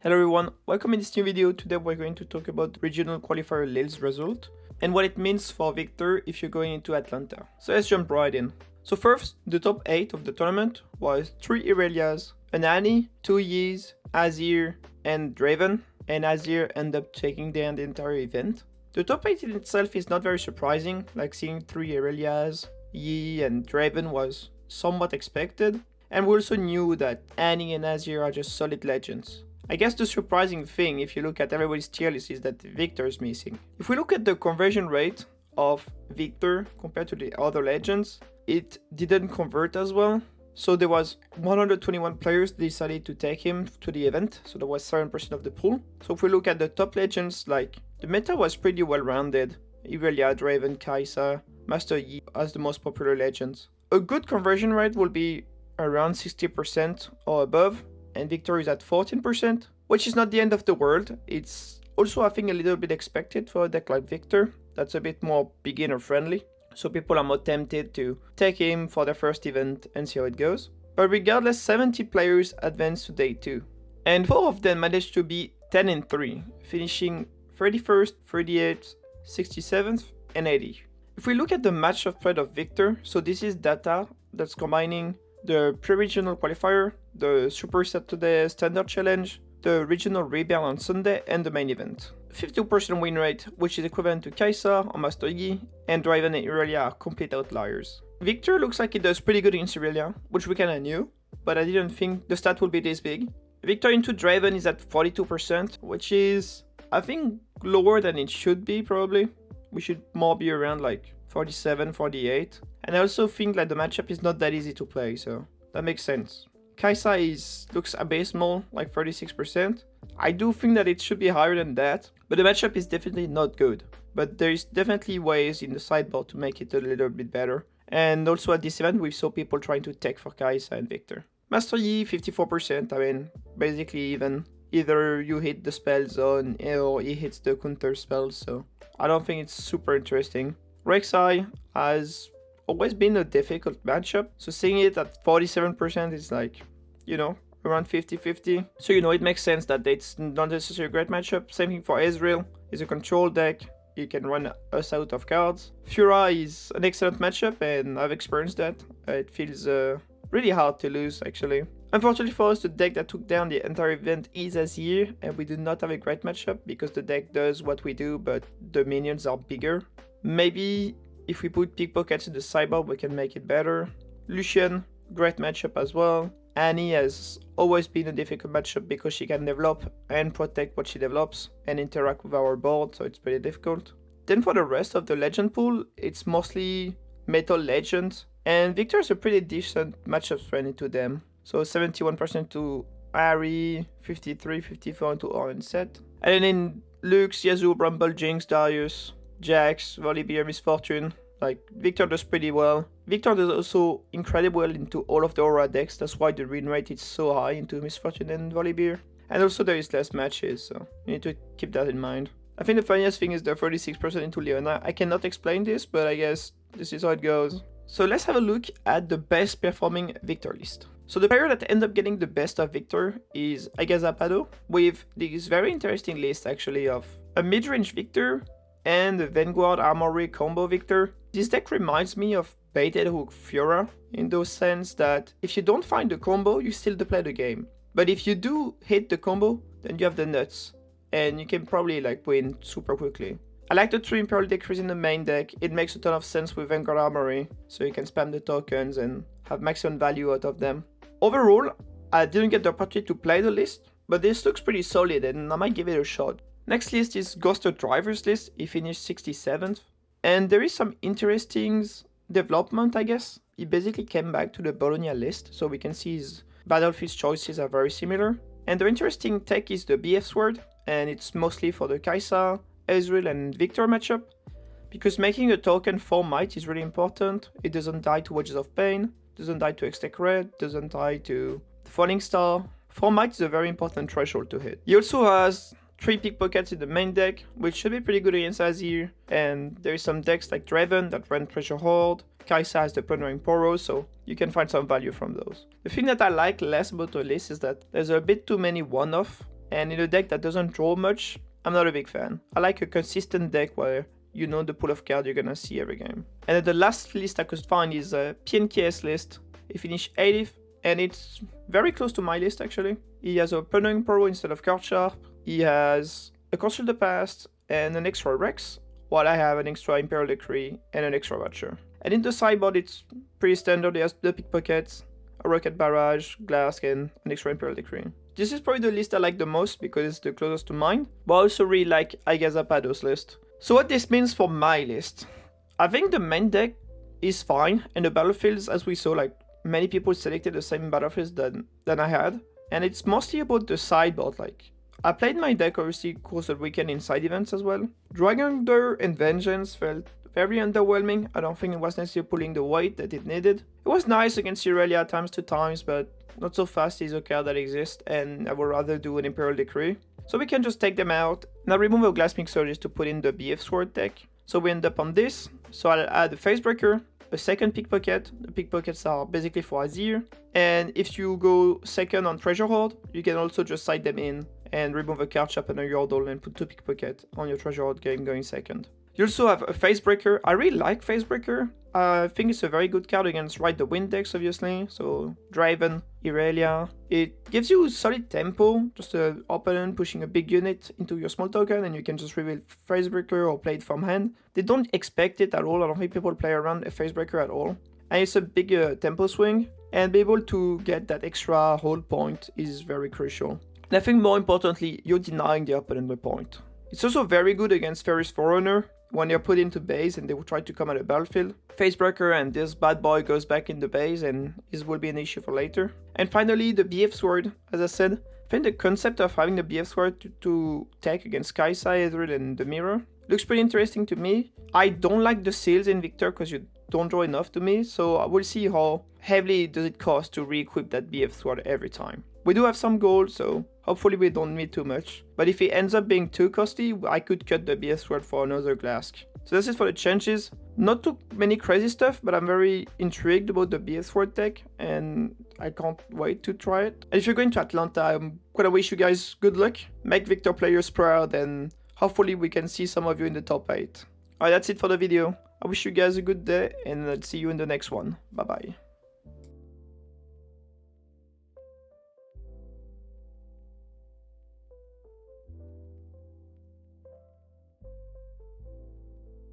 Hello everyone, welcome in this new video. Today we're going to talk about Regional Qualifier Lille's result and what it means for Viktor if you're going into Atlanta. So let's jump right in. So first, the top 8 of the tournament was 3 Irelias, an Annie, 2 Yees, Azir, and Draven, and Azir ended up taking the entire event. The top 8 in itself is not very surprising, like seeing 3 Irelias, Yi, and Draven was somewhat expected, and we also knew that Annie and Azir are just solid legends. I guess the surprising thing, if you look at everybody's tier list, is that Viktor is missing. If we look at the conversion rate of Viktor compared to the other legends, it didn't convert as well. So there was 121 players decided to take him to the event, so that was 7% of the pool. So if we look at the top legends, like the meta was pretty well rounded. Irelia, Draven, Kai'Sa, Master Yi as the most popular legends. A good conversion rate will be around 60% or above, and Viktor is at 14%, which is not the end of the world. It's also, I think, a little bit expected for a deck like Viktor. That's a bit more beginner friendly, so people are more tempted to take him for their first event and see how it goes. But regardless, 70 players advanced to day 2, and 4 of them managed to be 10 and 3, finishing 31st, 38th, 67th, and 80th. If we look at the matchup spread of Viktor, so this is data that's combining the pre-regional qualifier, the Super Saturday Standard Challenge, the regional rebound on Sunday, and the main event. 52% win rate, which is equivalent to Kai'Sa or Master Yi, and Draven and Irelia are complete outliers. Viktor looks like he does pretty good against Irelia, which we kinda knew, but I didn't think the stat would be this big. Viktor into Draven is at 42%, which is, I think, lower than it should be probably. We should more be around like 47, 48. And I also think like the matchup is not that easy to play, so that makes sense. Kai'Sa looks abysmal, like 36%. I do think that it should be higher than that, but the matchup is definitely not good. But there is definitely ways in the sideboard to make it a little bit better. And also at this event we saw people trying to tech for Kai'Sa and Viktor. Master Yi, 54%, I mean, basically even. Either you hit the spell zone or he hits the counter spells, so I don't think it's super interesting. Rek'Sai has always been a difficult matchup, so seeing it at 47% is like, you know, around 50-50. So you know, it makes sense that it's not necessarily a great matchup. Same thing for Ezreal, it's a control deck, you can run us out of cards. Fura is an excellent matchup and I've experienced that. It feels really hard to lose actually. Unfortunately for us, the deck that took down the entire event is Azir, and we do not have a great matchup because the deck does what we do, but the minions are bigger. Maybe if we put pickpockets in the sideboard, we can make it better. Lucian, great matchup as well. Annie has always been a difficult matchup because she can develop and protect what she develops and interact with our board, so it's pretty difficult. Then for the rest of the legend pool, it's mostly metal legends, and Viktor is a pretty decent matchup spread into them. So 71% to Ahri, 53, 54 to Orange Set. And then in Lux, Yasuo, Bramble, Jinx, Darius, Jax, Volibear, Miss Fortune. Like, Viktor does pretty well. Viktor does also incredibly well into all of the Aura decks. That's why the win rate is so high into Miss Fortune and Volibear. And also there is less matches, so you need to keep that in mind. I think the funniest thing is the 36% into Leona. I cannot explain this, but I guess this is how it goes. So let's have a look at the best performing Viktor list. So the player that ended up getting the best of Viktor is Agazapado, with this very interesting list actually of a mid-range Viktor and a Vanguard Armory combo Viktor. This deck reminds me of Baited Hook Fiora in the sense that if you don't find the combo, you still play the game. But if you do hit the combo, then you have the nuts, and you can probably like win super quickly. I like the 3 Imperial Decrees in the main deck. It makes a ton of sense with Vanguard Armory, so you can spam the tokens and have maximum value out of them. Overall, I didn't get the opportunity to play the list, but this looks pretty solid and I might give it a shot. Next list is Ghoster Driver's list. He finished 67th. And there is some interesting development, I guess. He basically came back to the Bologna list, so we can see his battlefield choices are very similar. And the interesting tech is the BF Sword, and it's mostly for the Kai'Sa, Ezreal and Viktor matchup. Because making a token for might is really important. It doesn't die to Wedges of Pain, doesn't die to Extec Red, doesn't die to the Falling Star. 4 might is a very important threshold to hit. He also has 3 pickpockets in the main deck, which should be pretty good against Azir, and there is some decks like Draven that run Treasure Hoard, Kai'Sa has the Plundering Poros, so you can find some value from those. The thing that I like less about the list is that there's a bit too many one-off and in a deck that doesn't draw much, I'm not a big fan. I like a consistent deck where you know the pool of cards you're gonna see every game. And then the last list I could find is a PNKS list. He finished 80th, and it's very close to my list actually. He has a Punning Pro instead of Card Sharp. He has a Console the Past and an extra Rex, while I have an extra Imperial Decree and an extra Watcher. And in the sideboard it's pretty standard. He has the Pickpockets, a Rocket Barrage, Glask, and an extra Imperial Decree. This is probably the list I like the most because it's the closest to mine, but I also really like Agazapado's list. So what this means for my list, I think the main deck is fine, and the battlefields, as we saw, like many people selected the same battlefields than I had, and it's mostly about the sideboard. Like I played my deck obviously course of weekend in side events as well. Dragon Hunter and Vengeance felt very underwhelming. I don't think it was necessarily pulling the weight that it needed. It was nice against Irelia times 2 times, but not so fast is a card that exists, and I would rather do an Imperial Decree. So we can just take them out. Now remove a Glass Mixer just to put in the BF Sword deck. So we end up on this. So I'll add a Facebreaker, a second Pickpocket. The Pickpockets are basically for Azir. And if you go second on Treasure Hoard, you can also just side them in and remove a card shop and a Yordle and put 2 Pickpocket on your Treasure Hoard game going second. You also have a Facebreaker. I really like Facebreaker. I think it's a very good card against Ride the Wind decks, obviously. So Draven, Irelia. It gives you solid tempo, just an opponent pushing a big unit into your small token, and you can just reveal Facebreaker or play it from hand. They don't expect it at all. I don't think people play around a Facebreaker at all. And it's a big tempo swing, and be able to get that extra hold point is very crucial. And I think more importantly, you're denying the opponent the point. It's also very good against Ferris Forerunner when they're put into base and they will try to come at the battlefield. Facebreaker and this bad boy goes back in the base, and this will be an issue for later. And finally, the BF Sword. As I said, I think the concept of having the BF Sword to tech against Kaisa, Ezreal, and the Mirror looks pretty interesting to me. I don't like the seals in Viktor because you don't draw enough to me, so I will see how heavily does it cost to re-equip that BF Sword every time. We do have some gold, so hopefully we don't need too much. But if it ends up being too costly, I could cut the BF Sword for another Glask. So that's it for the changes. Not too many crazy stuff, but I'm very intrigued about the BF Sword deck, and I can't wait to try it. And if you're going to Atlanta, I'm gonna wish you guys good luck. Make Viktor players proud, and hopefully we can see some of you in the top 8. Alright, that's it for the video. I wish you guys a good day, and I'll see you in the next one. Bye bye.